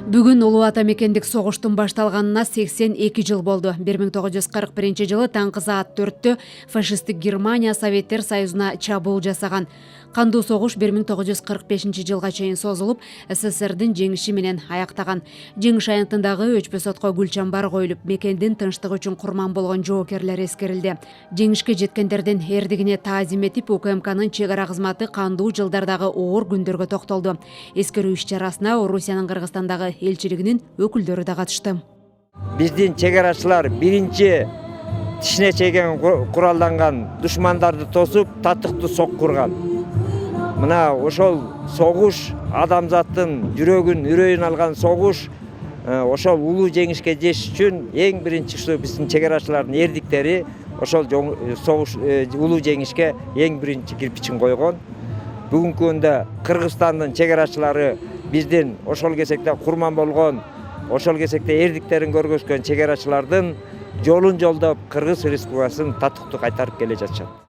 Бүгүн Улуу Ата мекендик согуштун башталганына 82 жыл болду. 1941 жылы таңкы саат 4-тө фашисттик Германия Советтер Союзуна чабуул жасаган. Кандуу согуш 1945 жылга чейин созулуп, СССРдин жеңиши менен аяктаган. Жеңиш аянтындагы өчпөс отко гүл чамбар коюлуп, мекендин тынчтыгы үчүн курман болгон жоокерлер эскерилди. Жеңишке жеткендердин эрдигине таазим этип, УКМКнын чек ара кызматы кандуу жылдардагы оор күндөргө токтолду. Эскерүү иш-чарасына Орусиянын Кыргызстандагы элчилигинин өкүлдөрү да катышты. Биздин чек арачылар биринчи тишине чейген куралданган душмандарды тосуп, татыктуу соккурган. Мына ошол согуш адамзаттын жүрөгүн, үрөйүн алган согуш, ошол улуу жеңишке жетиш үчүн эң биринчи ушу биздин чек арачылардын эрдиктери ошол согуш улуу жеңишке эң биринчи кирпичин койгон. Бүгүнкү күндө Кыргызстандын чек арачылары биздин ошол кезекте курман болгон, ошол кезекте эрдиктерин көргөзгөн чек арачылардын жолун жолдоп Кыргыз Республикасын татыктуу кайтарып келе жатышат.